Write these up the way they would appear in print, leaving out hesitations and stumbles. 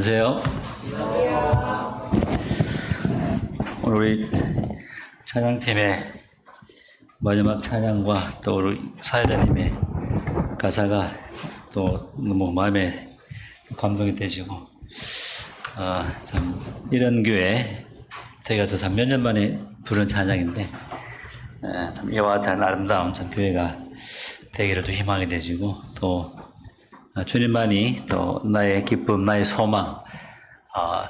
안녕하세요. 오늘 우리 찬양팀의 마지막 찬양과 또 우리 사회자님의 가사가 또 너무 마음에 감동이 되시고, 참 이런 교회 저희가 참 몇 년 만에 부른 찬양인데, 참 이와 같은 아름다운 참 교회가 되기를 또 희망이 되시고, 또 주님만이 또 나의 기쁨, 나의 소망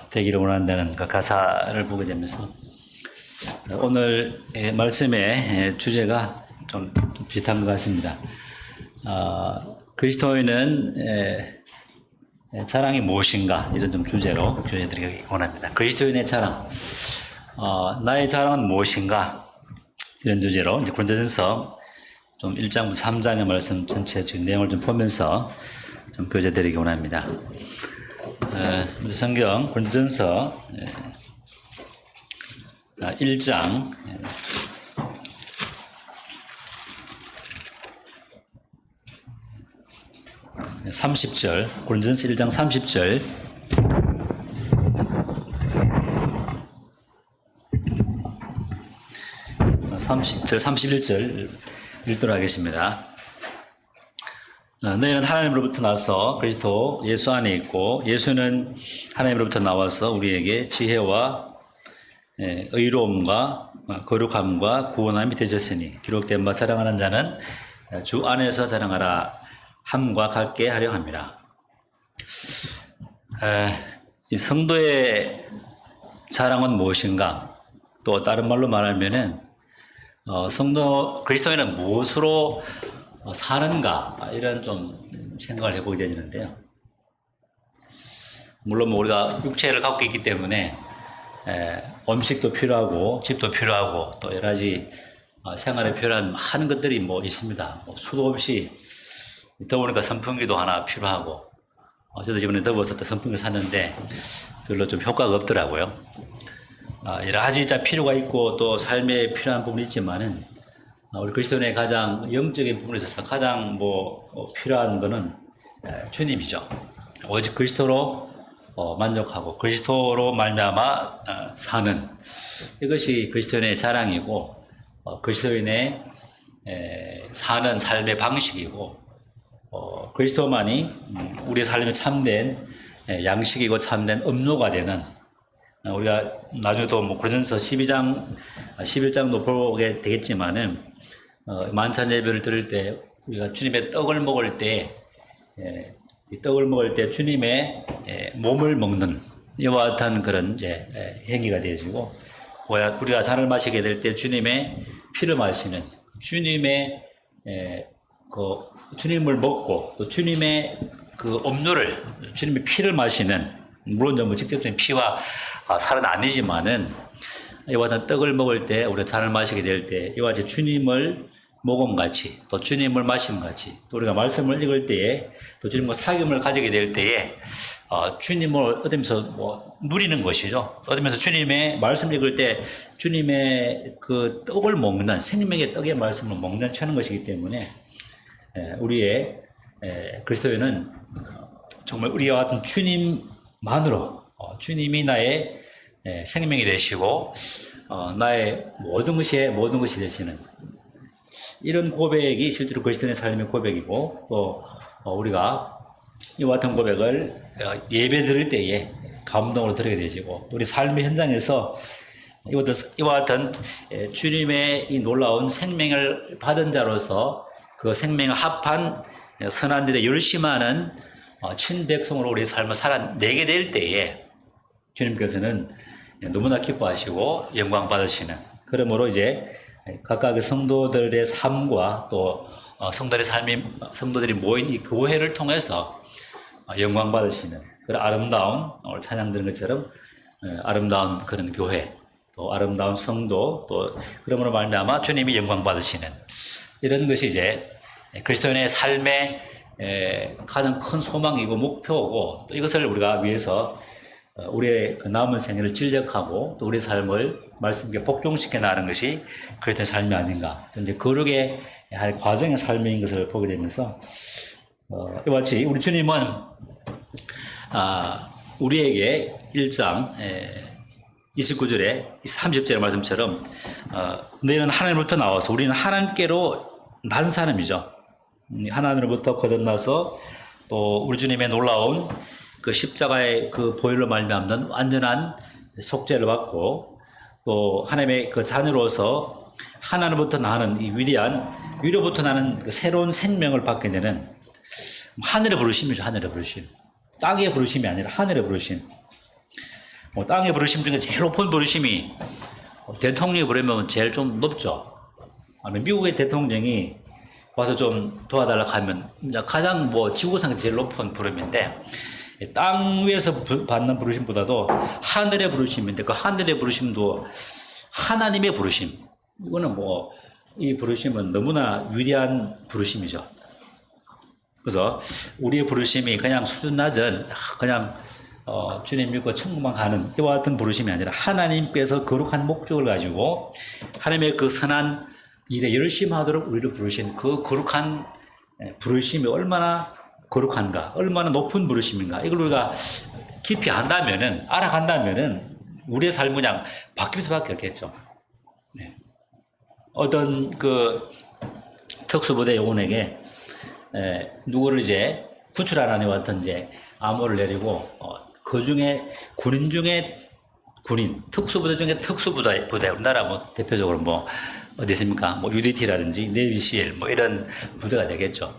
되기를 원한다는 그 가사를 보게 되면서 오늘 말씀의 주제가 좀 비슷한 것 같습니다. 그리스도인은 자랑이 무엇인가, 이런 좀 주제로 교제드리기 원합니다. 그리스도인의 자랑, 나의 자랑은 무엇인가, 이런 주제로 이제 고린도전서 좀 1장부터 3장의 말씀 전체 내용을 좀 보면서 좀 교제드리기 원합니다. 우리 성경 고린도전서 1장 30절, 고린도전서 1장 30절, (30절) 31절 읽도록 하겠습니다. 너희는 하나님으로부터 나서 그리스도 예수 안에 있고, 예수는 하나님으로부터 나와서 우리에게 지혜와 의로움과 거룩함과 구원함이 되셨으니, 기록된 바 자랑하는 자는 주 안에서 자랑하라 함과 같게 하려 함이라. 이 성도의 자랑은 무엇인가? 또 다른 말로 말하면은 성도 그리스도인은 무엇으로 사는가, 이런 좀 생각을 해보게 되는데요. 물론 뭐 우리가 육체를 갖고 있기 때문에 음식도 필요하고 집도 필요하고 또 여러 가지 생활에 필요한 많은 것들이 뭐 있습니다. 수도 없이 더우니까 선풍기도 하나 필요하고, 저도 이번에 더워서 또 선풍기 샀는데 별로 좀 효과가 없더라고요. 여러 가지 필요가 있고 또 삶에 필요한 부분이 있지만은 우리 그리스도인의 가장 영적인 부분에 있어서 가장 필요한 것은 주님이죠. 오직 그리스도로 만족하고 그리스도로 말미암아 사는, 이것이 그리스도인의 자랑이고, 그리스도인의 사는 삶의 방식이고, 그리스도만이 우리 삶의 참된 양식이고 참된 음료가 되는, 우리가 나중에 또 고린도전서 12장, 11장도 보게 되겠지만은, 만찬 예배를 드릴 때 우리가 주님의 떡을 먹을 때, 이 떡을 먹을 때 주님의 몸을 먹는 이와 같은 그런 이제 행위가 되어지고, 우리가 잔을 마시게 될 때 주님의 피를 마시는, 주님의 그 주님을 먹고 또 주님의 그 음료를, 주님의 피를 마시는, 물론 뭐 직접적인 피와 살은 아니지만은, 이와 같은 떡을 먹을 때, 우리가 잔을 마시게 될 때 이와 같이 주님을 먹음같이 또 주님을 마심같이, 또 우리가 말씀을 읽을 때에 또 주님과 사귐을 가지게 될 때에 주님을 얻으면서 누리는 것이죠. 얻으면서 주님의 말씀을 읽을 때 주님의 그 떡을 먹는, 생명의 떡의 말씀을 먹는 처는 것이기 때문에, 우리의 그리스도인은 정말 우리와 같은 주님만으로, 주님이 나의 생명이 되시고 나의 모든 것이 되시는, 이런 고백이 실제로 그리스도인의 삶의 고백이고, 또 우리가 이와 같은 고백을 예배 드릴 때에 감동으로 드리게 되지고, 우리 삶의 현장에서 이와 같은 주님의 이 놀라운 생명을 받은 자로서 그 생명을 합한 선한 일에 열심하는 친백성으로 우리 삶을 살아내게 될 때에 주님께서는 너무나 기뻐하시고 영광 받으시는, 그러므로 이제 각각의 성도들의 삶과 또 성도들이 모인 이 교회를 통해서 영광 받으시는 그런 아름다운, 오늘 찬양 드린 것처럼 아름다운 그런 교회, 또 아름다운 성도, 또 그러므로 말미암아 주님이 영광 받으시는, 이런 것이 이제 그리스도인의 삶의 가장 큰 소망이고 목표고, 또 이것을 우리가 위해서 우리의 그 남은 생애를 진력하고 또 우리의 삶을 말씀께 복종시켜 나가는 것이 그리스도의 삶이 아닌가, 이제 거룩의 할 과정의 삶인 것을 보게 되면서, 이와 같이 우리 주님은 우리에게 1장 29절에 30절의 말씀처럼 너희는 하나님으로부터 나와서 우리는 하나님께로 난 사람이죠. 하나님으로부터 거듭나서 또 우리 주님의 놀라운 그 십자가의 그 보혈로 말미암는 완전한 속죄를 받고 또 하나님의 그 자녀로서 하나님으로부터 나는 이 위로부터 나는 그 새로운 생명을 받게 되는 하늘의 부르심이죠. 하늘의 부르심. 땅의 부르심이 아니라 하늘의 부르심. 땅의 부르심 중에 제일 높은 부르심이 대통령이 부르면 제일 좀 높죠. 미국의 대통령이 와서 좀 도와달라고 하면 가장 지구상에서 제일 높은 부름인데 땅 위에서 받는 부르심보다도 하늘의 부르심인데 그 하늘의 부르심도 하나님의 부르심. 이거는 이 부르심은 너무나 위대한 부르심이죠. 그래서 우리의 부르심이 그냥 수준 낮은 그냥 주님 믿고 천국만 가는 이와 같은 부르심이 아니라 하나님께서 거룩한 목적을 가지고 하나님의 그 선한 일에 열심히 하도록 우리를 부르신 그 거룩한 부르심이 얼마나 거룩한가, 얼마나 높은 부르심인가, 이걸 우리가 깊이 안다면은, 알아간다면은, 우리의 삶은 그냥 바뀔 수밖에 없겠죠. 네. 어떤 특수부대 요원에게, 누구를 이제 구출하라는 같은 암호를 내리고, 그 중에, 군인, 특수부대 중에 특수부대, 우리나라 대표적으로 어디 있습니까? UDT라든지, 네이비시엘, 이런 부대가 되겠죠.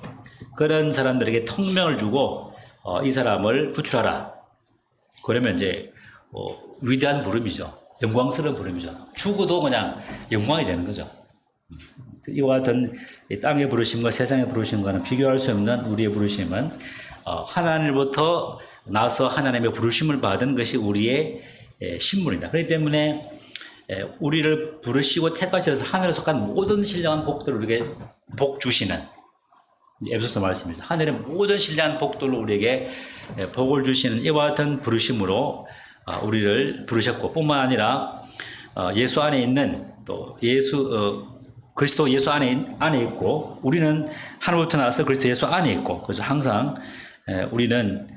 그런 사람들에게 통명을 주고 이 사람을 구출하라. 그러면 위대한 부름이죠. 영광스러운 부름이죠. 죽어도 그냥 영광이 되는 거죠. 이와 같은 땅의 부르심과 세상의 부르심과는 비교할 수 없는 우리의 부르심은 하나님으로부터 나서 하나님의 부르심을 받은 것이 우리의 신분이다. 그렇기 때문에 우리를 부르시고 택하셔서 하늘에 속한 모든 신령한 복들을 우리에게 복 주시는 에베소서 말씀입니다. 하늘의 모든 신령한 복들로 우리에게 복을 주시는 이와 같은 부르심으로 우리를 부르셨고 뿐만 아니라 예수 안에 있는 또 그리스도 예수 안에 있고 우리는 하나님으로부터 나와서 그리스도 예수 안에 있고 그래서 항상 우리는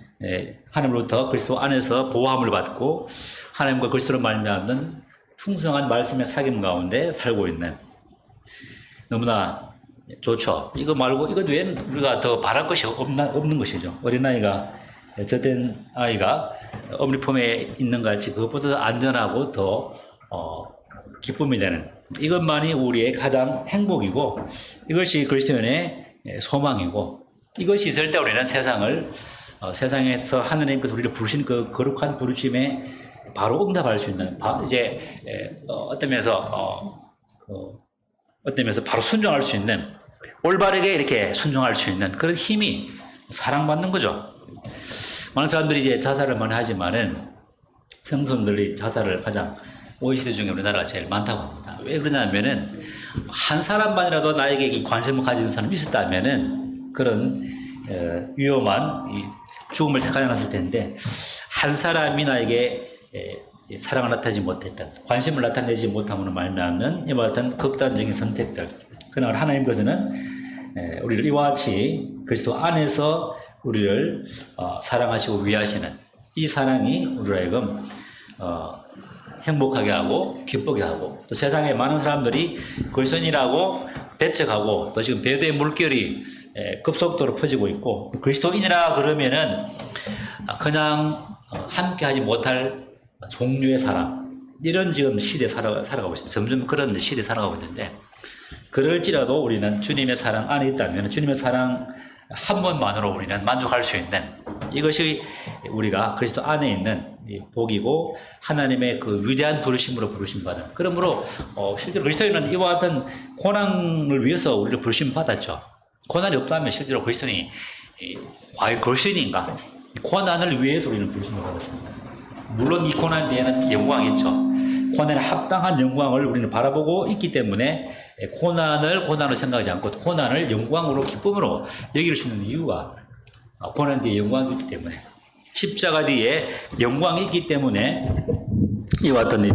하나님으로부터 그리스도 안에서 보호함을 받고 하나님과 그리스도로 말미암는 풍성한 말씀의 사귐 가운데 살고 있는 너무나 좋죠. 이거 말고 이것 외에는 우리가 더 바랄 것이 없는 것이죠. 어린아이가 젖된 아이가 어머니 품에 있는 것 같이 그것보다 안전하고 더 기쁨이 되는 이것만이 우리의 가장 행복이고 이것이 그리스도인의 소망이고 이것이 있을 때 우리는 세상에서 하나님께서 우리를 부르신 그 거룩한 부르심에 바로 응답할 수 있는 어떤 면에서 바로 순종할 수 있는 올바르게 이렇게 순종할 수 있는 그런 힘이 사랑받는 거죠. 많은 사람들이 자살을 많이 하지만은 청소년들이 자살을 가장 OECD 중에 우리나라가 제일 많다고 합니다. 왜 그러냐면은 한 사람만이라도 나에게 관심을 가지는 사람이 있었다면은 그런 위험한 죽음을 택하지 않았을 텐데 한 사람이 나에게 사랑을 나타내지 못했던 관심을 나타내지 못함으로 말미암는 이와 같은 극단적인 선택들 그러나 하나님께서는 우리를 이와 같이 그리스도 안에서 우리를 사랑하시고 위하시는 이 사랑이 우리를 하여금 행복하게 하고 기쁘게 하고 또 세상에 많은 사람들이 그리스도인이라고 배척하고 또 지금 배도의 물결이 급속도로 퍼지고 있고 그리스도인이라 그러면은 그냥 함께하지 못할 종류의 사람 이런 지금 시대에 살아가고 있습니다. 점점 그런 시대에 살아가고 있는데 그럴지라도 우리는 주님의 사랑 안에 있다면 주님의 사랑 한 번만으로 우리는 만족할 수 있는 이것이 우리가 그리스도 안에 있는 복이고 하나님의 그 위대한 부르심으로 부르심 받은 그러므로 실제로 그리스도인은 이와 같은 고난을 위해서 우리를 부르심 받았죠. 고난이 없다면 실제로 그리스도인이 과연 그리스도인인가? 고난을 위해서 우리는 부르심을 받았습니다. 물론 이 고난 뒤에는 영광이 있죠. 고난에 합당한 영광을 우리는 바라보고 있기 때문에 고난을 생각하지 않고 고난을 영광으로 기쁨으로 여길 수 있는 이유가 고난 뒤에 영광이 있기 때문에 십자가 뒤에 영광이 있기 때문에 이와 같은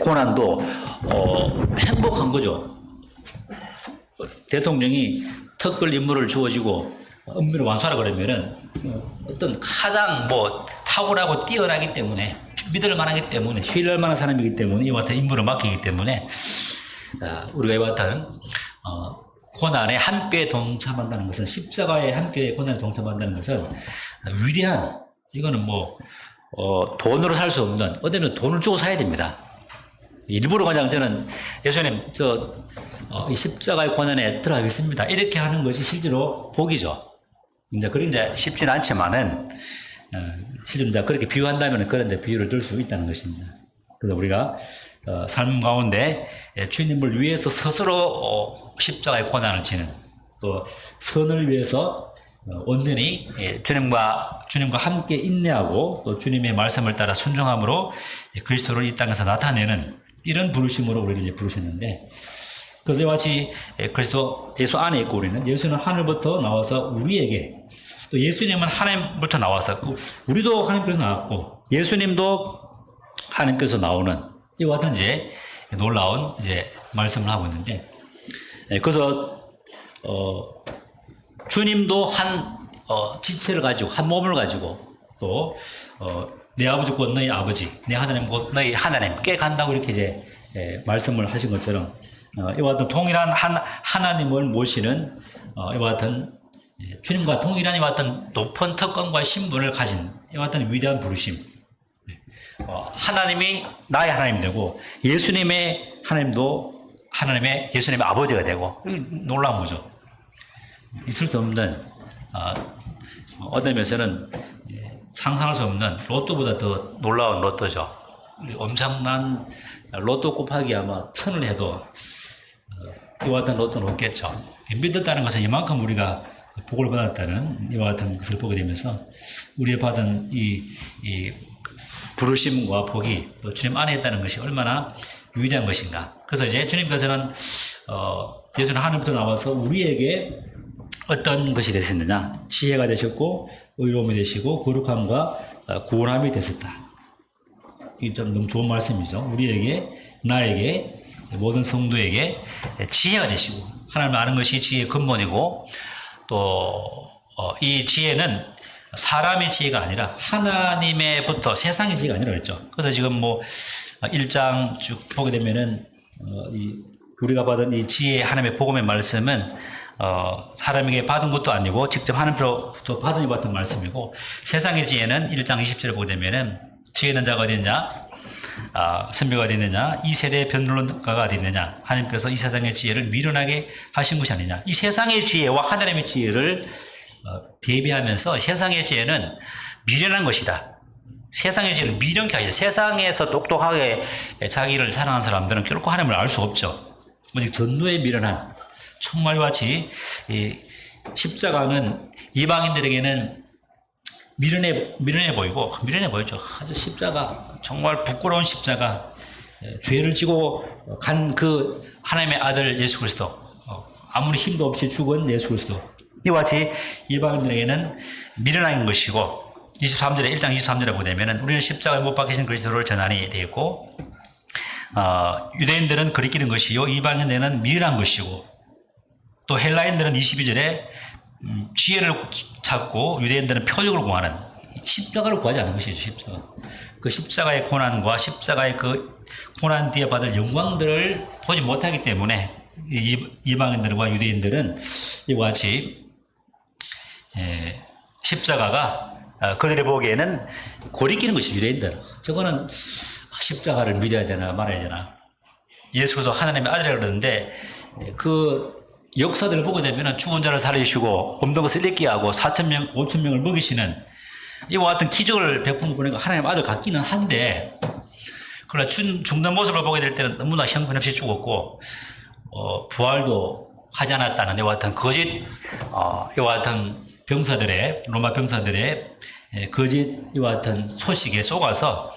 고난도 행복한 거죠. 대통령이 특별 임무를 주어지고 은밀을 완수하라 그러면은 어떤 가장 뭐 탁월하고 뛰어나기 때문에 믿을 만하기 때문에 신뢰할 만한 사람이기 때문에 이와 같은 임무를 맡기기 때문에 우리가 이와 같은 고난에 함께 동참한다는 것은 십자가에 함께 고난에 동참한다는 것은 위대한 이거는 뭐 돈으로 살 수 없는 어쩌면 돈을 주고 사야 됩니다. 일부러 그냥 저는 예수님 이 십자가의 고난에 들어가겠습니다. 이렇게 하는 것이 실제로 복이죠. 이제 그런 이제 쉽지는 않지만은 실제 이제 그렇게 비유한다면 그런 데 비유를 들 수 있다는 것입니다. 그래서 우리가 삶 가운데 주님을 위해서 스스로 십자가의 고난을 지는 또 선을 위해서 온전히 주님과 함께 인내하고 또 주님의 말씀을 따라 순종함으로 그리스도를 이 땅에서 나타내는 이런 부르심으로 우리를 이제 부르셨는데 그래서 이와 같이 예수 안에 있고 우리는 예수는 하늘부터 나와서 우리에게 또 예수님은 하나님부터 나와서 우리도 하나님께서 나왔고 예수님도 하나님께서 나오는 이와 같은 이제 놀라운 이제 말씀을 하고 있는데 그래서 주님도 한 지체를 가지고 한 몸을 가지고 또 내 아버지 곧 너희 아버지 내 하나님 곧 너희 하나님께 간다고 이렇게 이제 말씀을 하신 것처럼 이와 같은 동일한 하나님을 모시는 이와 같은 주님과 동일한 이와 같은 높은 특권과 신분을 가진 이와 같은 위대한 부르심 하나님이 나의 하나님 되고 예수님의 하나님도 예수님의 아버지가 되고 놀라운 거죠. 있을 수 없는 어떤 면에서는 상상할 수 없는 로또보다 더 놀라운 로또죠. 엄청난 로또 곱하기 아마 1000을 해도 이와 같은 로또는 없겠죠. 믿었다는 것은 이만큼 우리가 복을 받았다는 이와 같은 것을 보게 되면서 우리가 받은 이 부르심과 복이 또 주님 안에 있다는 것이 얼마나 위대한 것인가. 그래서 이제 주님께서는 예수는 하늘부터 나와서 우리에게 어떤 것이 되셨느냐. 지혜가 되셨고 의로움이 되시고 거룩함과 구원함이 되셨다. 이 좀 너무 좋은 말씀이죠. 우리에게 나에게 모든 성도에게 지혜가 되시고 하나님을 아는 것이 지혜의 근본이고 또 이 지혜는 사람의 지혜가 아니라 하나님의부터 세상의 지혜가 아니라 그랬죠. 그래서 지금 뭐 1장 쭉 보게 되면은 우리가 받은 이 지혜 하나님의 복음의 말씀은 사람에게 받은 것도 아니고 직접 하나님으로부터 받은 것 같은 말씀이고 세상의 지혜는 1장 20절에 보게 되면은 지혜 있는 자가 어디 있느냐 선비가 어디 있느냐 이 세대의 변론가가 어디 있느냐 하나님께서 이 세상의 지혜를 미련하게 하신 것이 아니냐 이 세상의 지혜와 하나님의 지혜를 대비하면서 세상의 지혜는 미련한 것이다. 세상의 지혜는 미련케 하죠. 세상에서 똑똑하게 자기를 사랑하는 사람들은 결코 하나님을 알 수 없죠. 오직 전도에 미련한 정말 같이 십자가는 이방인들에게는 미련해 보이죠. 아주 십자가 정말 부끄러운 십자가 죄를 지고 간 그 하나님의 아들 예수 그리스도 아무리 힘도 없이 죽은 예수 그리스도 이와 같이 이방인들에게는 미련한 것이고 23절에 1장 23절에 보게 되면 우리는 십자가에 못 박히신 그리스도를 전하니 되어 있고 유대인들은 거리끼는 것이요 이방인들은 미련한 것이고 또 헬라인들은 22절에 지혜를 찾고 유대인들은 표적을 구하는 십자가를 구하지 않은 것이죠. 십자가. 그 십자가의 고난과 십자가의 그 고난 뒤에 받을 영광들을 보지 못하기 때문에 이방인들과 유대인들은 이와 같이 십자가가 그들이 보기에는 고리끼는 것이 유대인들. 저거는 십자가를 믿어야 되나 말아야 되나. 예수도 하나님의 아들이라고 그러는데 그 역사들을 보게 되면 죽은 자를 살리시고 없는 것을 잃게 하고 4,000명, 5,000명을 먹이시는 이와 같은 기적을 베푼 거 보니까 하나님 아들 같기는 한데 그러나 죽는 모습을 보게 될 때는 너무나 형편없이 죽었고 부활도 하지 않았다는 이와 같은 거짓 이와 같은 병사들의 로마 병사들의 거짓 이와 같은 소식에 속아서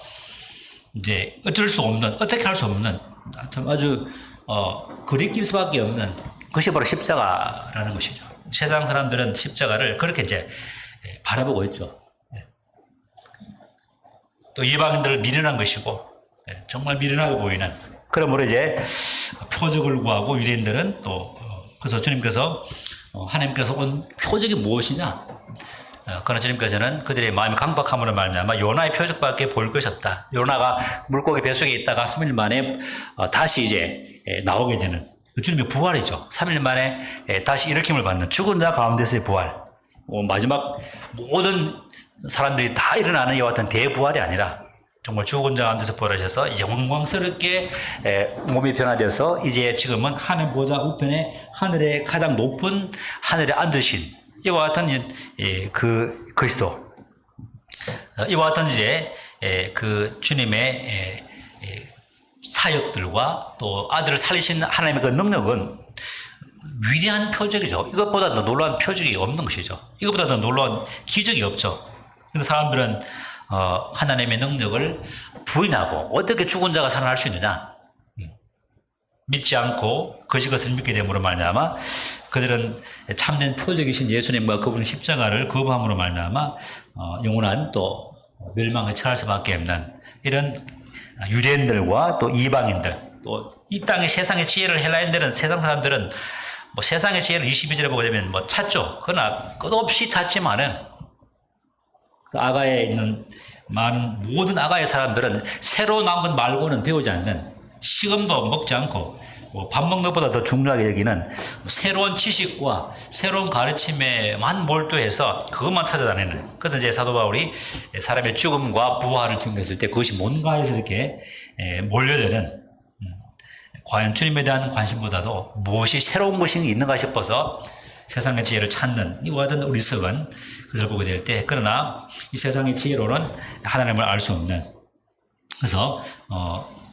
이제 어쩔 수 없는 어떻게 할 수 없는 참 아주 거리낄 수밖에 없는 그것이 바로 십자가라는 것이죠. 세상 사람들은 십자가를 그렇게 이제 바라보고 있죠. 또 이방인들을 미련한 것이고 정말 미련하게 보이는 그러므로 이제 표적을 구하고 유대인들은 또 그래서 주님께서 하나님께서 온 표적이 무엇이냐? 그러나 주님께서는 그들의 마음이 강박함으로 말미암아 요나의 표적밖에 보일 것이 없다. 요나가 물고기 뱃속에 있다가 3일 만에 다시 이제 나오게 되는 주님의 부활이죠. 3일 만에 다시 일으킴을 받는 죽은 자 가운데서의 부활. 마지막 모든 사람들이 다 일어나는 이와 같은 대부활이 아니라 정말 죽은 자 가운데서 부활하셔서 영광스럽게 몸이 변화되어서 이제 지금은 하늘 보좌 우편에 하늘의 가장 높은 하늘에 앉으신 이와 같은 그 그리스도, 이와 같은 이제 그 주님의 사역들과 또 아들을 살리신 하나님의 그 능력은 위대한 표적이죠. 이것보다 더 놀라운 표적이 없는 것이죠. 이것보다 더 놀라운 기적이 없죠. 근데 사람들은 하나님의 능력을 부인하고 어떻게 죽은 자가 살아날 수 있느냐? 믿지 않고 거짓 것을 믿게 됨으로 말미암아 그들은 참된 표적이신 예수님과 그분의 십자가를 거부함으로 말미암아 영원한 또 멸망에 처할 수밖에 없는 이런 유대인들과 또 이방인들, 또 이 땅의 세상의 지혜를 헬라인들은, 세상 사람들은 뭐 세상의 지혜를 22절에 보게 되면 뭐 찾죠. 그러나 끝없이 찾지만은 그 아가에 있는 많은 모든 아가의 사람들은 새로 나온 것 말고는 배우지 않는, 식음도 먹지 않고 밥 먹는 것보다 더 중요하게 여기는 새로운 지식과 새로운 가르침에만 몰두해서 그것만 찾아다니는. 그래서 이제 사도 바울이 사람의 죽음과 부활을 증거했을 때 그것이 뭔가 해서 이렇게 몰려드는, 과연 주님에 대한 관심보다도 무엇이 새로운 것이 있는가 싶어서 세상의 지혜를 찾는 이와 같은 어리석은 그것을 보게 될 때, 그러나 이 세상의 지혜로는 하나님을 알 수 없는, 그래서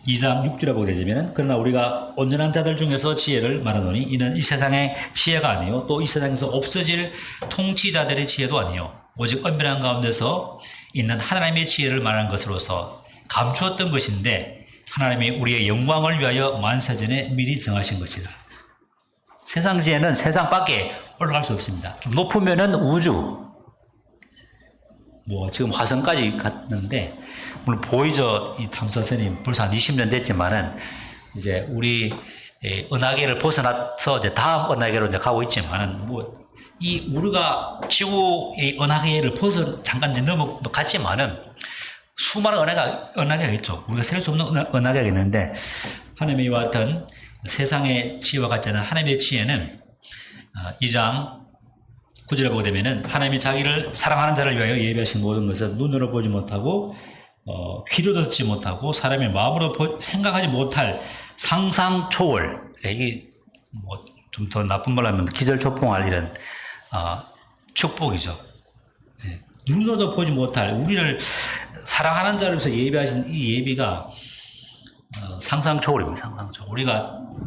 2장 6절에 보게 되면, 그러나 우리가 온전한 자들 중에서 지혜를 말하노니 이는 이 세상의 지혜가 아니요 또 이 세상에서 없어질 통치자들의 지혜도 아니요 오직 은밀한 가운데서 있는 하나님의 지혜를 말하는 것으로서 감추었던 것인데 하나님이 우리의 영광을 위하여 만세전에 미리 정하신 것이다. 세상 지혜는 세상 밖에 올라갈 수 없습니다. 좀 높으면은 우주, 뭐 지금 화성까지 갔는데, 물론 보이저 이 탐사선이 벌써 한 20년 됐지만은 이제 우리 은하계를 벗어나서 이제 다음 은하계로 이제 가고 있지만은, 뭐 이 우리가 지구의 은하계를 잠깐 이제 넘어갔지만은 수많은 은하계가 있죠. 우리가 셀 수 없는 은하계가 있는데, 하나님의 이와 같은 세상의 지혜와 같지 않은 하나님의 지혜는 2장 9절에 보게 되면은 하나님이 자기를 사랑하는 자를 위하여 예비하신 모든 것은 눈으로 보지 못하고 귀로 듣지 못하고 사람의 마음으로 생각하지 못할 상상 초월, 이게 뭐 좀 더 나쁜 말로 하면 기절초풍할 이런 축복이죠. 눈으로도 보지 못할, 우리를 사랑하는 자를 위해서 예비하신 이 예비가 상상 초월입니다. 상상 초월.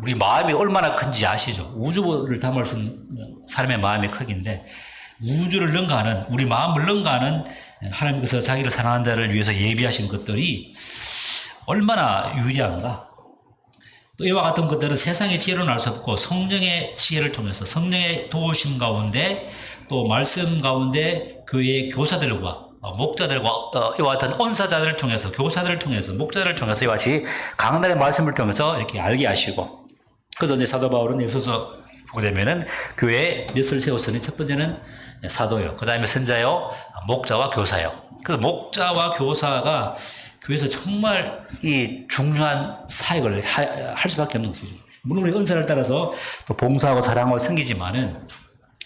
우리 마음이 얼마나 큰지 아시죠? 우주를 담을 수 있는 사람의 마음의 크기인데, 우주를 능가하는, 우리 마음을 능가하는 하나님께서 자기를 사랑하는 자를 위해서 예비하신 것들이 얼마나 유리한가. 또 이와 같은 것들은 세상의 지혜로는 알 수 없고 성령의 지혜를 통해서, 성령의 도우심 가운데 또 말씀 가운데 교회의 교사들과 목자들과 이와 같은 언사자들을 통해서, 교사들을 통해서, 목자들을 통해서 이와 같이 강단의 말씀을 통해서 이렇게 알게 하시고, 그래서 이제 사도 바울은 에베소서 보게 되면은 교회에 몇을 세웠으니 첫 번째는 사도요, 그 다음에 선자요, 목자와 교사요. 그래서 목자와 교사가 교회에서 정말 이 중요한 사역을 할 수밖에 없는 것이죠. 물론 우리 은사를 따라서 또 봉사하고 사랑하고 섬기지만은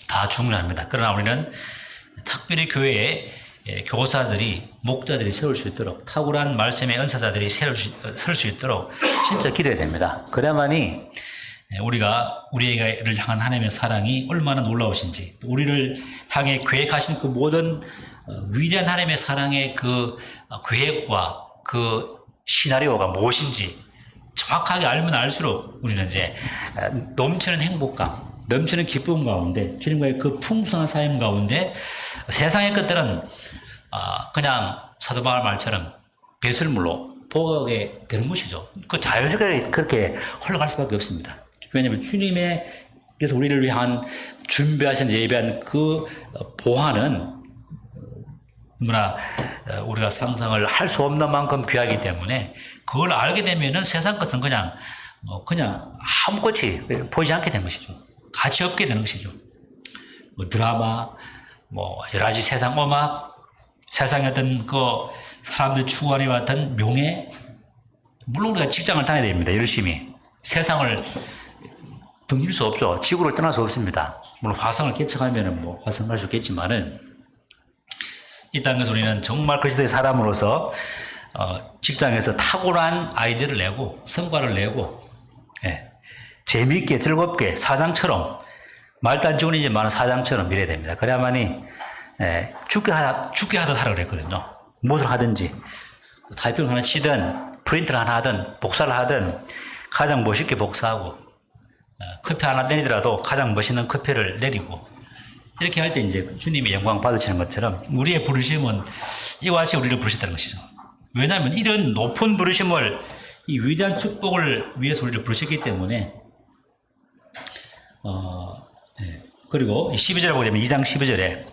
다 중요합니다. 그러나 우리는 특별히 교회에 교사들이, 목자들이 세울 수 있도록, 탁월한 말씀의 은사자들이 설 수 있도록 진짜 기도해야 됩니다. 그래야만이 우리를 향한 하나님의 사랑이 얼마나 놀라우신지, 우리를 향해 계획하신 그 모든 위대한 하나님의 사랑의 그 계획과 그 시나리오가 무엇인지 정확하게 알면 알수록 우리는 이제 넘치는 행복감, 넘치는 기쁨 가운데, 주님과의 그 풍성한 삶 가운데 세상의 것들은 그냥 사도 바울 말처럼 배설물로 보게 되는 것이죠. 그 자연스럽게 그렇게 흘러갈 수밖에 없습니다. 왜냐하면 주님께서 우리를 위한 준비하신, 예배한 그 보화는 너무나 우리가 상상을 할 수 없는 만큼 귀하기 때문에, 그걸 알게 되면은 세상 것은 그냥 아무것이 보이지 않게 되는 것이죠. 가치 없게 되는 것이죠. 뭐 드라마, 뭐 여러 가지 세상 음악, 세상의 어떤 그 사람들이 추구하려 왔던 명예, 물론 우리가 직장을 다녀야 됩니다. 열심히. 세상을 등질 수 없죠. 지구를 떠날 수 없습니다. 물론 화성을 개척하면은 뭐 화성 갈 수 있겠지만은 이 땅에서 우리는 정말 그리스도의 사람으로서 직장에서 탁월한 아이디어를 내고 성과를 내고 재미있게 즐겁게 사장처럼 말도 안 좋으니지만 사장처럼 일해야 됩니다. 그래야만이 죽게 하듯 하라 그랬거든요. 무엇을 하든지 타이핑을 하나 치든 프린트를 하나 하든 복사를 하든 가장 멋있게 복사하고 커피 하나 내리더라도 가장 멋있는 커피를 내리고 이렇게 할 때 이제 주님이 영광 받으시는 것처럼 우리의 부르심은 이와 같이 우리를 부르셨다는 것이죠. 왜냐하면 이런 높은 부르심을 이 위대한 축복을 위해서 우리를 부르셨기 때문에 그리고 12절에 보게 되면 2장 12절에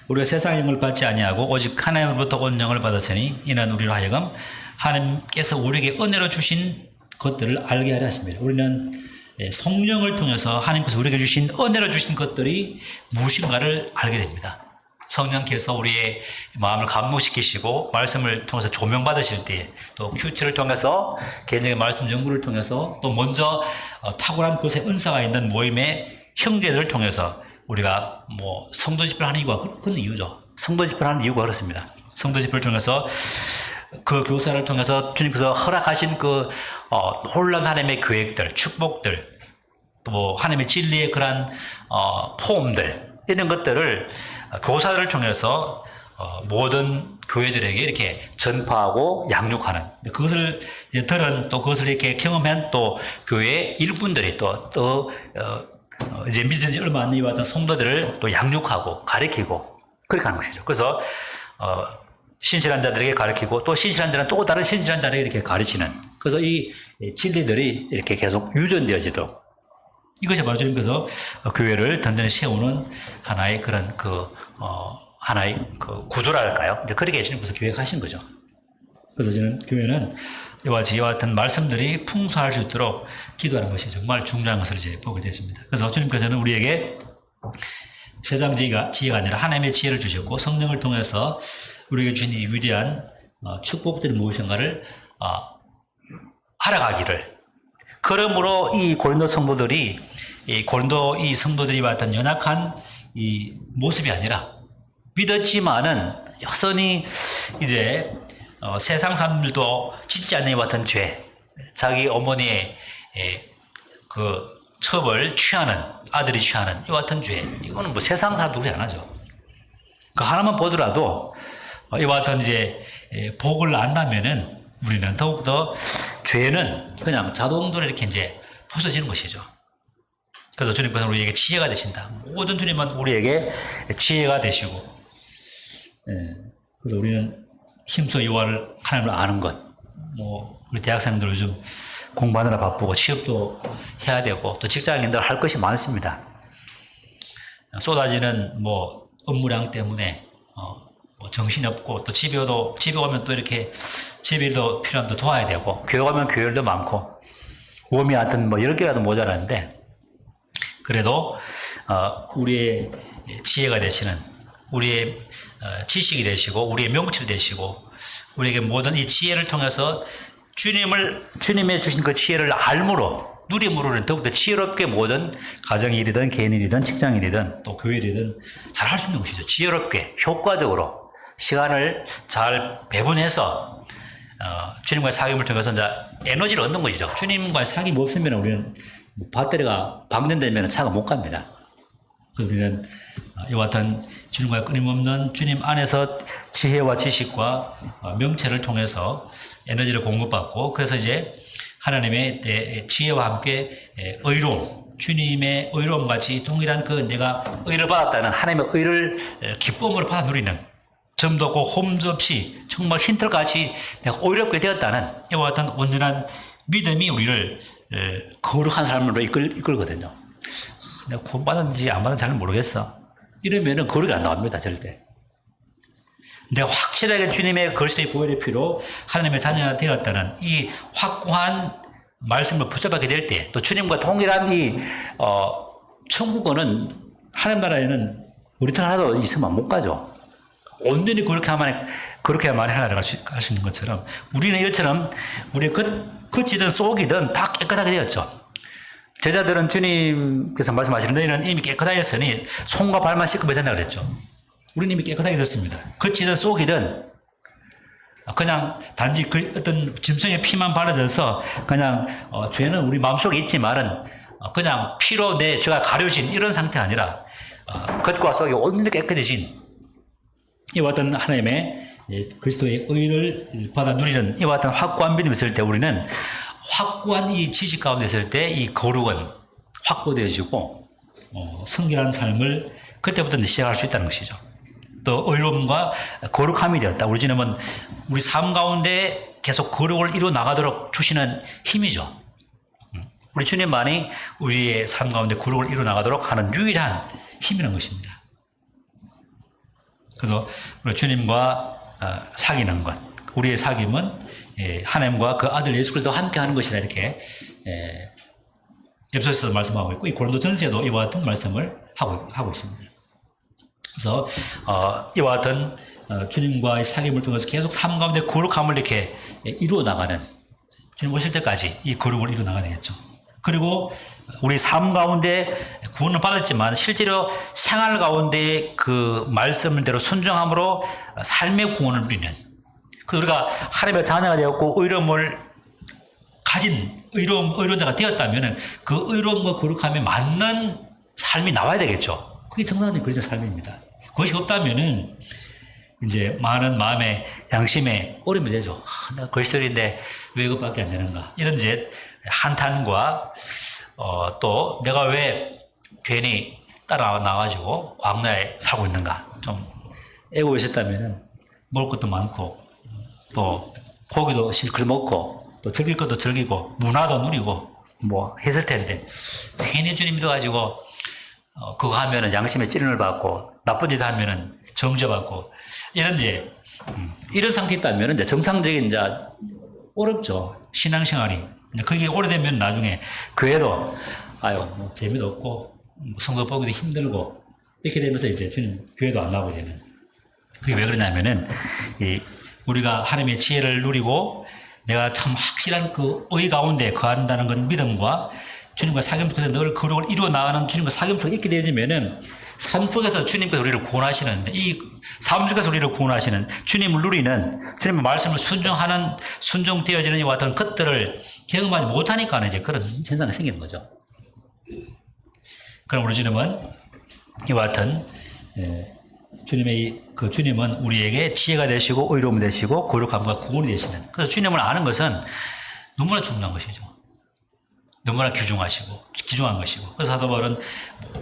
우리가 세상 영을 받지 아니하고 오직 하나님으로부터 온 영을 받았으니 이는 우리로 하여금 하나님께서 우리에게 은혜로 주신 것들을 알게 하려 하십니다. 우리는 성령을 통해서 하나님께서 우리에게 주신 은혜로 주신 것들이 무엇인가를 알게 됩니다. 성령께서 우리의 마음을 감동시키시고 말씀을 통해서 조명받으실 때 또 큐티를 통해서 개인적인 말씀 연구를 통해서 또 먼저 탁월한 곳에 은사가 있는 모임의 형제들을 통해서 우리가 뭐 성도 집회를 하는 이유가 그런 이유죠. 성도 집회를 하는 이유가 그렇습니다. 성도 집회를 통해서 그 교사를 통해서 주님께서 허락하신 그 놀라운 하나님의 계획들, 축복들, 또 하나님의 진리의 그러한 포럼들 이런 것들을 교사를 통해서 모든 교회들에게 이렇게 전파하고 양육하는 그것을 이제 들은 또 그것을 이렇게 경험한 또 교회 일꾼들이 또 이제 믿은 지 얼마 안 되어 왔던 성도들을 또 양육하고 가르치고 그렇게 하는 것이죠. 그래서 신실한 자들에게 가르치고 또 신실한 자는 또 다른 신실한 자들에게 이렇게 가르치는 그래서 이 진리들이 이렇게 계속 유전되어지도록 이것이 바로 주님께서 교회를 든든히 세우는 하나의 그런 하나의 그 구조랄까요? 이제 그렇게 주님께서 계획하신 거죠. 그래서 저는 교회는 이와 같은 말씀들이 풍성할 수 있도록 기도하는 것이 정말 중요한 것을 이제 보게 됐습니다. 그래서 주님께서는 우리에게 세상 지혜가 아니라 하나님의 지혜를 주셨고 성령을 통해서 우리에게 주신 이 위대한 축복들이 무엇인가를 알아가기를 그러므로 이 고린도 성도들이 이 성도들이 봤던 연약한 이 모습이 아니라 믿었지만은 여전히 이제 세상 사람들도 짓지 않는 같은 죄, 자기 어머니의 그 첩을 취하는 아들이 취하는 이 같은 죄, 이거는 뭐 세상 사람도 그렇게 안 하죠. 그 하나만 보더라도 이와 같은 이제 복을 안다면은 우리는 더욱더 죄는 그냥 자동적으로 이렇게 이제 부서지는 것이죠. 그래서 주님께서는 우리에게 지혜가 되신다. 모든 주님은 우리에게 지혜가 되시고, 그래서 우리는 힘써 여호와를 하나님을 아는 것. 뭐 우리 대학생들 요즘 공부하느라 바쁘고 취업도 해야 되고 또 직장인들 할 것이 많습니다. 쏟아지는 뭐 업무량 때문에 뭐 정신이 없고 또 집에 오면 또 이렇게 집일도 필요하면 또 도와야 되고 교회 가면 교회일도 많고 몸이 하여튼 뭐 10개라도 모자라는데 그래도 우리의 지혜가 되시는 우리의 지식이 되시고 우리의 명철이 되시고 우리에게 모든 이 지혜를 통해서 주님의 주신 그 지혜를 알므로 누림으로는 더욱더 지혜롭게 모든 가정일이든 개인일이든 직장일이든 또 교회일이든 잘 할 수 있는 것이죠. 지혜롭게 효과적으로 시간을 잘 배분해서 주님과의 사귐을 통해서 이제 에너지를 얻는 것이죠. 주님과의 사귐이 없으면 우리는 배터리가 방전되면 차가 못 갑니다. 우리는 이와 같은 주님과의 끊임없는 주님 안에서 지혜와 지식과 명체를 통해서 에너지를 공급받고 그래서 이제 하나님의 지혜와 함께 의로움, 주님의 의로움 같이 동일한 그 내가 의를 받았다는 하나님의 의를 기쁨으로 받아 누리는 점도 없고 홈도 없이 정말 흰털같이 내가 의롭게 되었다는 이와 같은 온전한 믿음이 우리를 거룩한 삶으로 이끌거든요. 내가 구원 받았는지 안 받았는지 잘 모르겠어. 이러면은 거룩이 안 나옵니다, 절대. 내가 확실하게 주님의 그리스도의 보혈의 피로 하나님의 자녀가 되었다는 이 확고한 말씀을 붙잡게 될 때, 또 주님과 동일한 이 천국은 하나님 나라에는 머리털 하나도 있으면 못 가죠. 온전히 그렇게만 하나를 할 수 있는 것처럼 우리는 이것처럼 우리의 겉이든 속이든 다 깨끗하게 되었죠. 제자들은 주님께서 말씀하시는 너희는 이미 깨끗하게 됐으니 손과 발만 씻으면 된다 그랬죠. 우리는 이미 깨끗하게 됐습니다. 겉이든 속이든 그냥 단지 그 어떤 짐승의 피만 바르져서 그냥 죄는 우리 마음속에 있지만은 그냥 피로 내 죄가 가려진 이런 상태 아니라 겉과 속이 온전히 깨끗해진 이와 같은 하나님의 그리스도의 의를 받아 누리는 이와 같은 확고한 믿음이 있을 때 우리는 확고한 이 지식 가운데 있을 때 이 거룩은 확보되어지고 성결한 삶을 그때부터 시작할 수 있다는 것이죠. 또 의로움과 거룩함이 되었다. 우리 주님은 우리 삶 가운데 계속 거룩을 이루어 나가도록 주시는 힘이죠. 우리 주님만이 우리의 삶 가운데 거룩을 이루어 나가도록 하는 유일한 힘이라는 것입니다. 그래서 우리 주님과 사귀는 것, 우리의 사귐은 하나님과 그 아들 예수 그리스도와 함께 하는 것이라 이렇게 에베소서에서 말씀하고 있고 이 고린도전서에도 이와 같은 말씀을 하고 있습니다. 그래서 이와 같은 주님과의 사귐을 통해서 계속 삶 가운데 거룩함을 이렇게 이루어 나가는 주님 오실 때까지 이 거룩을 이루어 나가야 되겠죠. 그리고 우리 삶 가운데 구원을 받았지만 실제로 생활 가운데 그 말씀대로 순종함으로 삶의 구원을 누리는 그 우리가 하나님의 자녀가 되었고 의로움을 가진 의로운 자가 되었다면 그 의로움과 거룩함에 맞는 삶이 나와야 되겠죠. 그게 정상적인 그리스도의 삶입니다. 그것이 없다면은 이제 많은 마음의 양심에 어려움이 되죠. 내가 그리스도인데 왜 이것밖에 안 되는가? 이런 이제 한탄과 또 내가 왜 괜히 따라 나가지고 광야에 살고 있는가? 좀 애고 있었다면은 먹을 것도 많고 또 고기도 실컷 먹고 또 즐길 것도 즐기고 문화도 누리고 뭐 했을 텐데 괜히 주님 믿어가지고 그거 하면은 양심에 찌른을 받고 나쁜 짓 하면은 정죄받고 이런 이제 이런 상태에 있다면은 이제 정상적인 이제 어렵죠. 신앙생활이. 그게 오래되면 나중에 교회도 뭐 재미도 없고 성도 보기도 힘들고 이렇게 되면서 이제 주님 교회도 안 나오게 되는. 그게 왜 그러냐면은 우리가 하나님의 지혜를 누리고 내가 참 확실한 그 의 가운데 거한다는 건 믿음과 주님과 사귐 속에서 늘 거룩을 이루어 나가는 주님과 사귐 속에 있게 되어지면은 삶 속에서 주님께서 우리를 구원하시는데 이 삶 속에서 우리를 구원하시는 주님을 누리는 주님의 말씀을 순종되어지는 이와 같은 것들을 경험하지 못하니까 이제 그런 현상이 생기는 거죠. 그럼 우리 주님은 이와 같은 주님은 우리에게 지혜가 되시고 의로움이 되시고 거룩함과 구원이 되시는 그래서 주님을 아는 것은 너무나 중요한 것이죠. 너무나 귀중한 것이고. 그래서 사도 바울은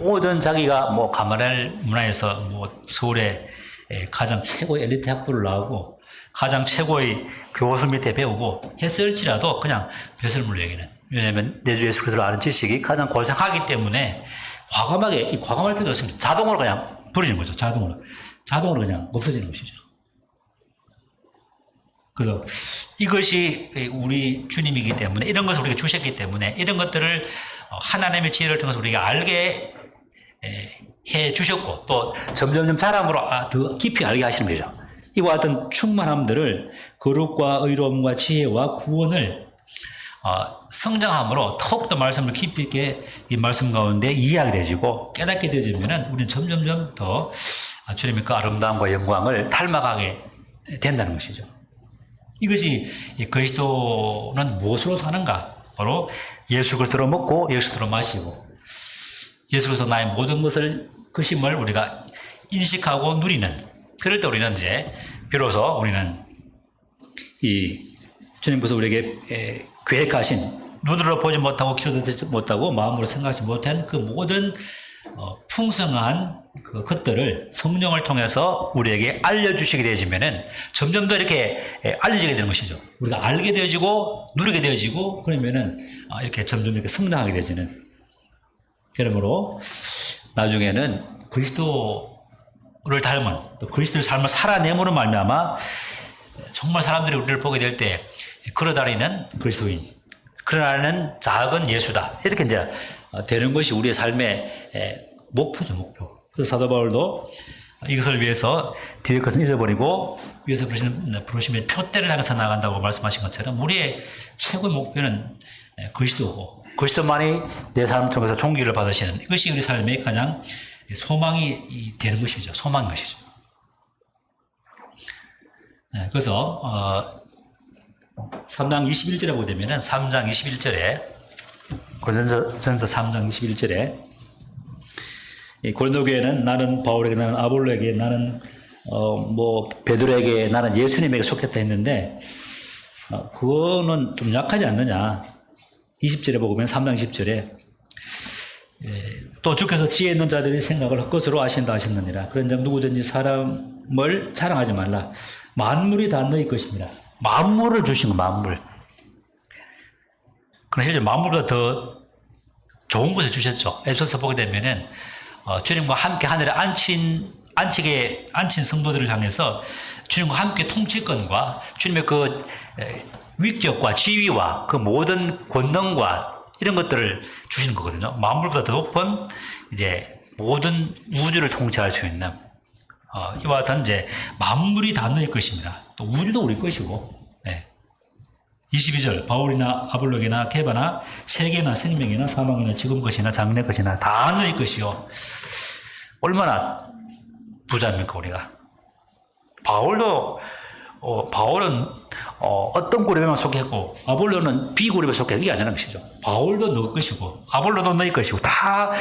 모든 자기가 뭐 가마렐 문화에서 뭐 서울의 가장 최고의 엘리트 학부를 나오고 가장 최고의 교수 밑에 배우고 했을지라도 그냥 배설물로 여기는. 왜냐하면 내 주 예수 그리스도를 아는 지식이 가장 고상하기 때문에 과감할 필요도 없습니다. 자동으로 그냥 버리는 거죠. 자동으로 그냥 없어지는 것이죠. 그래서 이것이 우리 주님이기 때문에 이런 것을 우리가 주셨기 때문에 이런 것들을 하나님의 지혜를 통해서 우리가 알게 해 주셨고 또 점점점 자람으로 더 깊이 알게 하시는 거죠. 이와 같은 충만함들을 거룩과 의로움과 지혜와 구원을 성장함으로 더욱더 말씀을 깊이 있게 이 말씀 가운데 이해하게 되지고 깨닫게 되어지면은 우리는 점점점 더 주님의 그 아름다움과 영광을 닮아가게 된다는 것이죠. 이것이 그리스도는 무엇으로 사는가? 바로 예수 그리스도로 먹고 예수 그리스도로 마시고 예수 그리스도 나의 모든 것을 그심을 우리가 인식하고 누리는 그럴 때 우리는 이제 비로소 우리는 이 주님께서 우리에게 계획하신 눈으로 보지 못하고 귀로 듣지 못하고 마음으로 생각하지 못한 그 모든 풍성한 그 것들을 성령을 통해서 우리에게 알려주시게 되어지면은 점점 더 이렇게 알려지게 되는 것이죠. 우리가 알게 되어지고 누리게 되어지고 그러면은 이렇게 점점 이렇게 성장하게 되어지는. 그러므로 나중에는 그리스도를 닮은 또 그리스도의 삶을 살아내므로 말미암아 정말 사람들이 우리를 보게 될 때 걸어다니는 그리스도인, 걸어다니는 작은 예수다. 이렇게 이제 되는 것이 우리의 삶의 목표죠, 목표. 그래서 사도 바울도 이것을 위해서 뒤에 것은 잊어버리고 위에서 부르시면 표대를 향해서 나간다고 말씀하신 것처럼 우리의 최고의 목표는 그리스도고 그리스도만이 내 삶 통해서 존귀를 받으시는 이것이 우리 삶의 가장 소망이 되는 것이죠. 소망인 것이죠. 그래서 3장 21절에 보게 되면은 3장 21절에 고린도전서 3장 21절에 고린도 교회는 나는 바울에게 나는 아볼로에게 나는 베드로에게 나는 예수님에게 속했다 했는데 그거는 좀 약하지 않느냐. 20절에 보면 3장 10절에 또 주께서 지혜 있는 자들이 생각을 헛것으로 아신다 하셨느니라. 그런즉 누구든지 사람을 자랑하지 말라. 만물이 다 너희 것입니다. 만물을 주신 거 만물. 그럼 실제 만물보다 더 좋은 것을 주셨죠. 에베소서 보게 되면은 주님과 함께 하늘에 안친 성도들을 향해서 주님과 함께 통치권과 주님의 그 위격과 지위와 그 모든 권능과 이런 것들을 주시는 거거든요. 만물보다 더 높은 이제 모든 우주를 통치할 수 있는 이와 같은 이제 만물이 다 너희 것입니다. 또 우주도 우리 것이고. 22절 바울이나 아볼로게나 게바나 세계나 생명이나 사망이나 지금 것이나 장래 것이나 다 너희 것이요. 얼마나 부자입니까 우리가. 바울은 어떤 그룹에만 속했고 아볼로는 B 그룹에 속했고 이게 아니라는 것이죠. 바울도 너 것이고 아볼로도 너희 것이고 다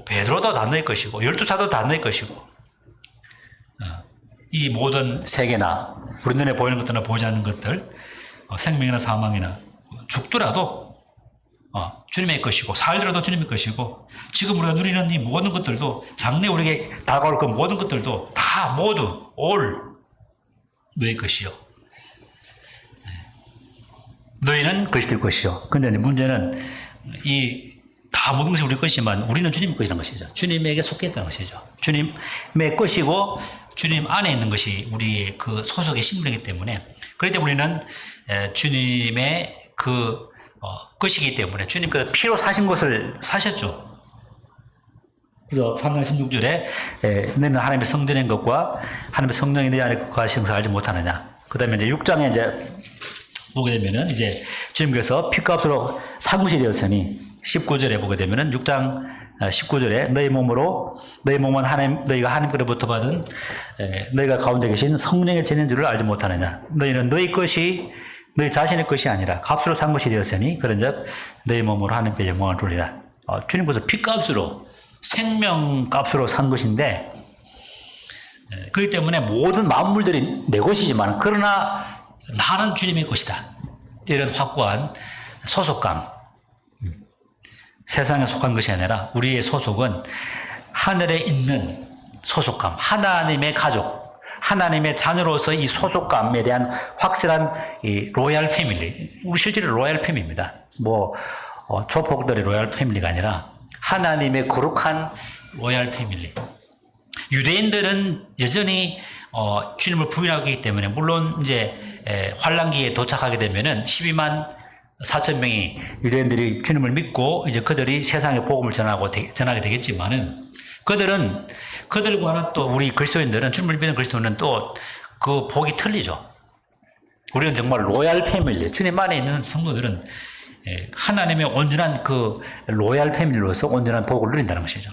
베드로도 다 너희 것이고 12사도 다 너희 것이고 이 모든 세계나 우리 눈에 보이는 것들이나 보이지 않는 것들 생명이나 사망이나 죽더라도 주님의 것이고 살더라도 주님의 것이고 지금 우리가 누리는 이 모든 것들도 장래 우리에게 다가올 그 모든 것들도 다 모두 너희 것이요. 너희는 그리스도의 것이요. 근데 문제는 이 다 모든 것이 우리 것이지만 우리는 주님의 것이라는 것이죠. 주님에게 속했다는 것이죠. 주님의 것이고 주님 안에 있는 것이 우리의 그 소속의 신분이기 때문에 그렇기 때문에 우리는 주님의 그 것이기 때문에 주님 그 피로 사신 것을 사셨죠. 그래서 3장 16절에 너는 하나님의 성전인 것과 하나님의 성령이 내 안에 거하시는 것을 알지 못하느냐. 그 다음에 이제 6장에 이제 보게 되면은 이제 주님께서 피값으로 산 것이 되었으니 19절에 보게 되면은 6장 19절에 너희 몸은 너희가 하나님께로부터 받은 너희가 가운데 계신 성령의 제는 줄을 알지 못하느냐. 너희는 너희 것이 너희 자신의 것이 아니라 값으로 산 것이 되었으니 그런즉 너희 몸으로 하나님께 영광을 돌리라. 주님께서 피값으로 생명값으로 산 것인데 그렇기 때문에 모든 만물들이 내 것이지만 그러나 나는 주님의 것이다. 이런 확고한 소속감. 세상에 속한 것이 아니라 우리의 소속은 하늘에 있는 소속감, 하나님의 가족, 하나님의 자녀로서 이 소속감에 대한 확실한 이 로얄 패밀리. 우리 실제로 로얄 패밀리입니다. 조폭들의 로얄 패밀리가 아니라 하나님의 거룩한 로얄 패밀리. 유대인들은 여전히 주님을 부인하고 있기 때문에 물론 이제 환란기에 도착하게 되면은 12만 4천 명이 유대인들이 주님을 믿고 이제 그들이 세상에 복음을 전하게 되겠지만은 그들과는 또 우리 그리스도인들은 주님을 믿는 그리스도인은 또 그 복이 틀리죠. 우리는 정말 로얄 패밀리, 주님 안에 있는 성도들은 하나님의 온전한 그 로얄 패밀리로서 온전한 복을 누린다는 것이죠.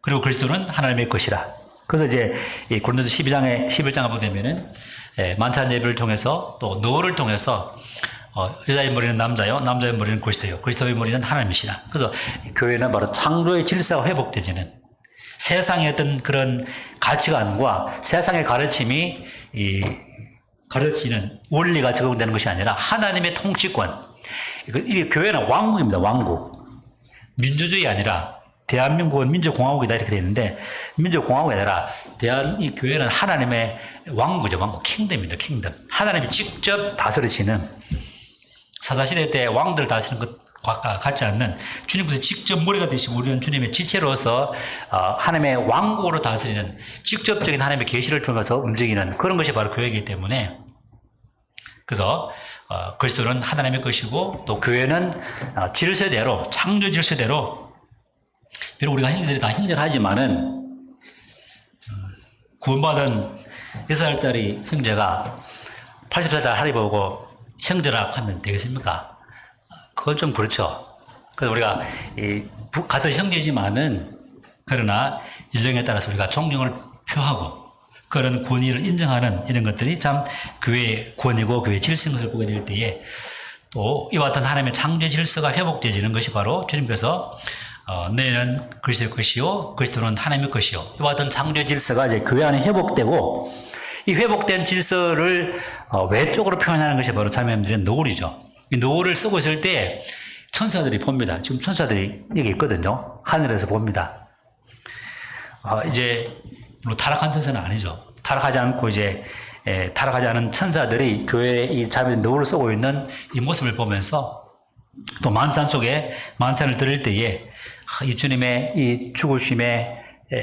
그리고 그리스도는 하나님의 것이라. 그래서 이제 이 고린도서 11장에 보게 되면은 만찬 예배를 통해서 또 너를 통해서 여자의 머리는 남자요, 남자의 머리는 그리스도요, 그리스도의 머리는 하나님이시라. 그래서 교회는 바로 창조의 질서가 회복되지는 세상의 어떤 그런 가치관과 세상의 가르침이 가르치는 원리가 적용되는 것이 아니라 하나님의 통치권. 이게 교회는 왕국입니다. 왕국. 민주주의 아니라 대한민국은 민주공화국이다 이렇게 되어 있는데 민주공화국이 아니라 이 교회는 하나님의 왕국이죠. 왕국. 킹덤입니다. 킹덤. 하나님이 직접 다스리시는 사사시대 때 왕들 다스리는 것과 같지 않는 주님께서 직접 머리가 되시고 우리는 주님의 지체로서 하나님의 왕국으로 다스리는 직접적인 하나님의 계시를 통해서 움직이는 그런 것이 바로 교회이기 때문에 그래서 그리스도는 하나님의 것이고 또 교회는 질서대로 창조 질서대로 비록 우리가 형제들이 다 형제하지만은 구원받은 6살짜리 형제가 80살짜리 할아버지 보고 형제라 하면 되겠습니까? 그건 좀 그렇죠. 그래서 우리가 같은 형제지만은 그러나 일령에 따라서 우리가 존경을 표하고 그런 권위를 인정하는 이런 것들이 참 교회의 권위고 교회의 질서인 것을 보게 될 때에 또 이와 같은 하나님의 창조 질서가 회복되어지는 것이 바로 주님께서 너희는 그리스도의 것이요 그리스도는 하나님의 것이요 이와 같은 창조 질서가 이제 교회 안에 회복되고 이 회복된 질서를 외적으로 표현하는 것이 바로 자매님들의 노을이죠. 이 노을을 쓰고 있을 때 천사들이 봅니다. 지금 천사들이 여기 있거든요. 하늘에서 봅니다. 이제 타락한 천사는 아니죠. 타락하지 않고 이제 타락하지 않은 천사들이 교회에 이 자매들 노을을 쓰고 있는 이 모습을 보면서 또 만찬 속에 만찬을 드릴 때에 이 주님의 이 죽으심의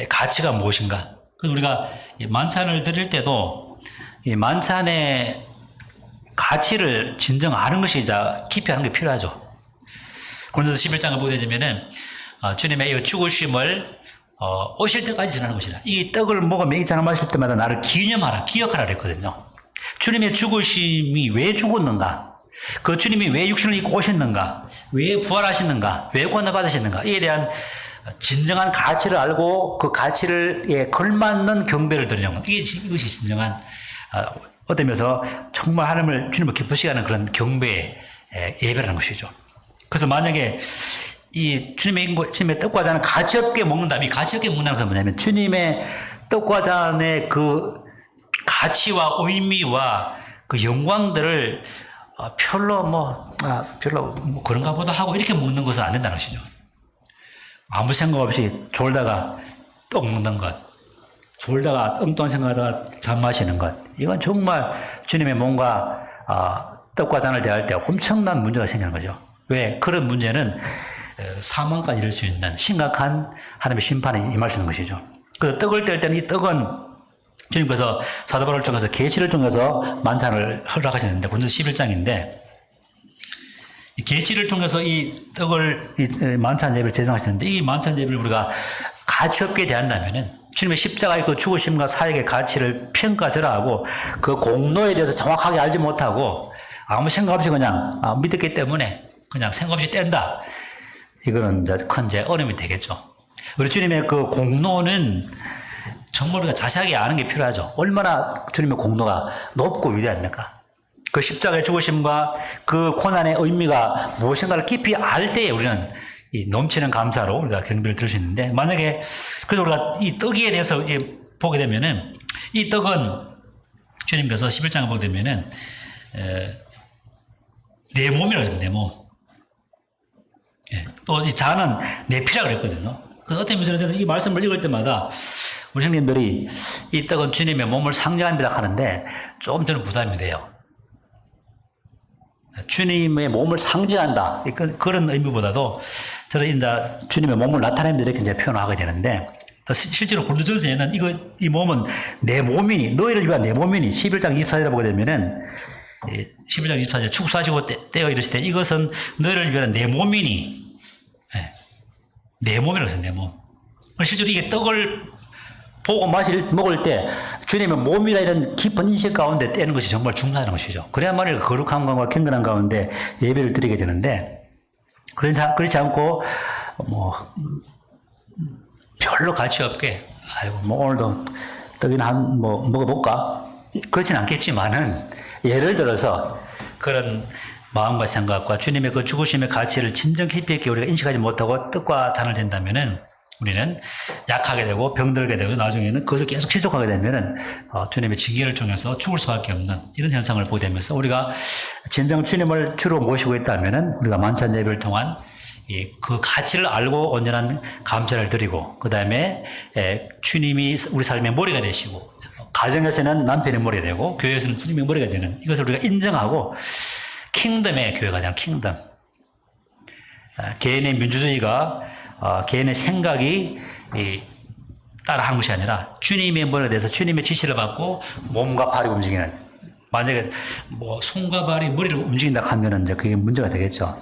가치가 무엇인가? 그래서 우리가 이 만찬을 드릴 때도 이 만찬의 가치를 진정 아는 것이 이제 깊이 하는 게 필요하죠. 고린도서 11장을 보게 되면은 주님의 이 죽으심을 오실 때까지 지나는 것이라. 이 떡을 먹으면 이 잔을 마실 때마다 나를 기념하라, 기억하라 그랬거든요. 주님의 죽으심이 왜 죽었는가? 그 주님이 왜 육신을 입고 오셨는가? 왜 부활하셨는가? 왜 구원을 받으셨는가? 이에 대한 진정한 가치를 알고 그 가치를 걸맞는 경배를 드리는 것. 이것이 진정한 어떤 면에서 정말 하나님을 주님을 기쁘시게 하는 그런 경배의 예배라는 것이죠. 그래서 만약에 이 주님의 떡과 잔을 가치 없게 먹는다. 이 가치 없게 먹는다는 것은 뭐냐면 주님의 떡과 잔의 그 가치와 의미와 그 영광들을 별로 그런가 보다 하고 이렇게 먹는 것은 안 된다는 것이죠. 아무 생각 없이 졸다가 떡 먹는 것, 졸다가 엉뚱한 생각하다가 잠 마시는 것, 이건 정말 주님의 몸과 떡과 잔을 대할 때 엄청난 문제가 생기는 거죠. 왜? 그런 문제는 사망까지 이룰 수 있는 심각한 하나님의 심판이 임할 수 있는 것이죠. 그래서 떡을 뗄 때는 이 떡은 주님께서 사도 바울을 통해서 계시를 통해서 만찬을 허락하셨는데 고린도서 11장인데 이 계시를 통해서 이 떡을 이 만찬 예배를 제정하셨는데 이 만찬 예배를 우리가 가치 없게 대한다면은 주님의 십자가의 그 죽으심과 사역의 가치를 평가절하하고 그 공로에 대해서 정확하게 알지 못하고 아무 생각 없이 그냥 믿었기 때문에 그냥 생각 없이 뗀다. 이거는 이제 큰 어려움이 되겠죠. 우리 주님의 그 공로는 정말 우리가 자세하게 아는 게 필요하죠. 얼마나 주님의 공로가 높고 위대합니까? 그 십자가의 죽으심과 그 고난의 의미가 무엇인가를 깊이 알 때에 우리는 이 넘치는 감사로 우리가 경배를 드릴 수 있는데 만약에 그래서 우리가 이 떡에 대해서 이제 보게 되면은 이 떡은 주님께서 11장을 보게 되면은 내 몸이라고 하죠. 내 몸. 또 이 잔은 내 피라 그랬거든요. 그래서 어떤 면에서는 이 말씀을 읽을 때마다 우리 형님들이 이 떡은 주님의 몸을 상징합니다 하는데 조금 저는 부담이 돼요. 주님의 몸을 상징한다. 그런 의미보다도 저는 이제 주님의 몸을 나타내면서 이렇게 이제 표현하게 되는데 실제로 고린도전서에는 이 몸은 내 몸이니 너희를 위한 내 몸이니 11장 24절에 보게 되면은 11장 24절 축사하시고 떼어 이르시되 이것은 너희를 위한 내 몸이니 내 몸이라고 했어요. 내 몸. 실제로 이게 떡을 보고 먹을 때 주님의 몸이라 이런 깊은 인식 가운데 떼는 것이 정말 중요하다는 것이죠. 그래야만 거룩한 것과 경건한 가운데 예배를 드리게 되는데 그렇지 않고 별로 가치 없게 오늘도 떡이나 먹어볼까? 그렇진 않겠지만은 예를 들어서 그런 마음과 생각과 주님의 그 죽으심의 가치를 진정 깊이 있게 우리가 인식하지 못하고 떡과 잔을 댄다면은 우리는 약하게 되고 병들게 되고 나중에는 그것을 계속 지속하게 되면은 주님의 징계를 통해서 죽을 수밖에 없는 이런 현상을 보게 되면서 우리가 진정 주님을 주로 모시고 있다면은 우리가 만찬 예배를 통한 그 가치를 알고 온전한 감사를 드리고 그 다음에 주님이 우리 삶의 머리가 되시고 가정에서는 남편의 머리가 되고 교회에서는 주님의 머리가 되는 이것을 우리가 인정하고 킹덤의 교회가 되는 킹덤. 개인의 민주주의가 개인의 생각이 따라하는 것이 아니라 주님의 머리가 돼서 주님의 지시를 받고 몸과 발이 움직이는. 만약에 손과 발이 머리를 움직인다 하면은 이제 그게 문제가 되겠죠.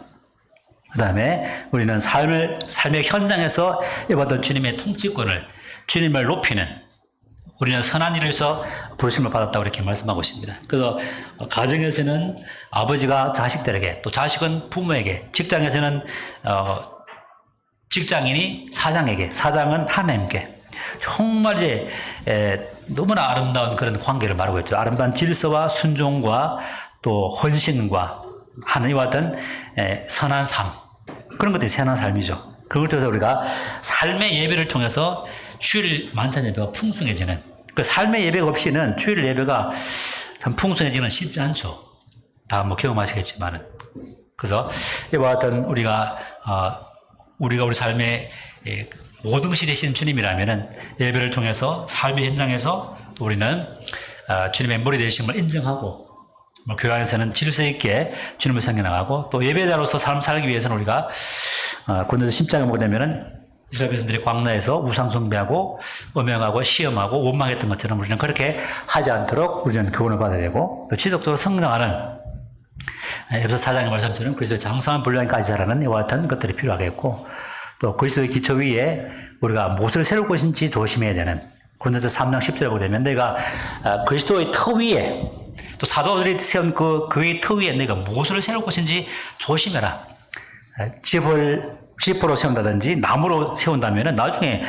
그 다음에 우리는 삶의 현장에서 이와 같은 주님의 통치권을, 주님을 높이는, 우리는 선한 일을 해서 부르심을 받았다고 이렇게 말씀하고 있습니다. 그래서 가정에서는 아버지가 자식들에게, 또 자식은 부모에게, 직장에서는 직장인이 사장에게, 사장은 하나님께, 정말 이제 너무나 아름다운 그런 관계를 말하고 있죠. 아름다운 질서와 순종과 또 헌신과 하나님과 같은 선한 삶, 그런 것들이 선한 삶이죠. 그걸 통해서 우리가 삶의 예배를 통해서 주일 만찬 예배가 풍성해지는, 그 삶의 예배가 없이는 주일 예배가 참 풍성해지는 쉽지 않죠. 다 뭐 경험하시겠지만은. 그래서 이와 같은 우리가 우리 삶의 모든 것이 되시는 주님이라면은 예배를 통해서 삶의 현장에서 또 우리는 주님의 머리 되심을 인정하고, 교회 안에서는 질서 있게 주님을 섬겨나가고, 또 예배자로서 삶 살기 위해서는 우리가 고린도서 10장에 보게 되면은 이스라엘 백성들이 광야에서 우상 숭배하고 음행하고 시험하고 원망했던 것처럼 우리는 그렇게 하지 않도록 우리는 교훈을 받아야 되고, 또 지속적으로 성장하는 에베소 4장의 말씀처럼 그리스도의 장성한 분량까지 자라는 이와 같은 것들이 필요하겠고, 또 그리스도의 기초 위에 우리가 무엇을 세울 것인지 조심해야 되는, 고린도서 3장 10절에 보게 되면 내가 그리스도의 터 위에, 또 사도들이 세운 그의 터 위에 내가 무엇을 세울 것인지 조심해라. 지퍼로 세운다든지 나무로 세운다면 나중에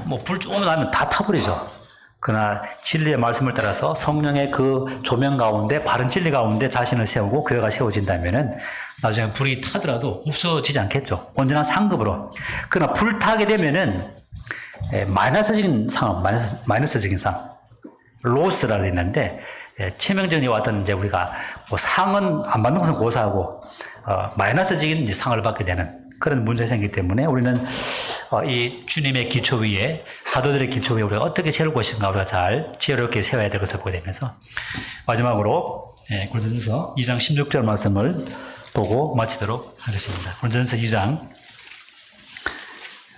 뭐 불 조금 나면 다 타버리죠. 그러나 진리의 말씀을 따라서 성령의 그 조명 가운데, 바른 진리 가운데 자신을 세우고 교회가 세워진다면 나중에 불이 타더라도 없어지지 않겠죠. 온전한 상급으로. 그러나 불타게 되면은 마이너스적인 상황, 마이너스적인 상황, 로스라고 되어 있는데, 치명적인 왔던 이제 우리가 뭐 상은 안 받는 것은 고사하고 마이너스적인 이제 상을 받게 되는 그런 문제가 생기기 때문에 우리는 이 주님의 기초 위에, 사도들의 기초 위에 우리가 어떻게 세울 것인가 우리가 잘 지혜롭게 세워야 될 것을 보게 되면서, 마지막으로 고린도전서 2장 16절 말씀을 보고 마치도록 하겠습니다. 고린도전서 2장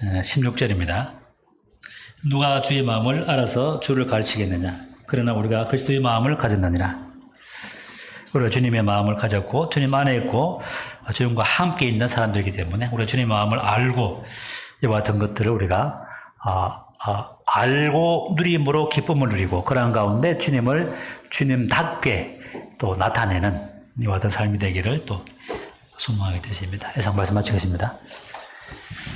16절입니다. 누가 주의 마음을 알아서 주를 가르치겠느냐? 그러나 우리가 그리스도의 마음을 가졌느니라. 우리가 주님의 마음을 가졌고 주님 안에 있고 주님과 함께 있는 사람들이기 때문에 우리가 주님의 마음을 알고 이와 같은 것들을 우리가 알고 누림으로 기쁨을 누리고, 그러한 가운데 주님을 주님답게 또 나타내는 이와 같은 삶이 되기를 또 소망하게 되십니다. 이상 말씀 마치겠습니다.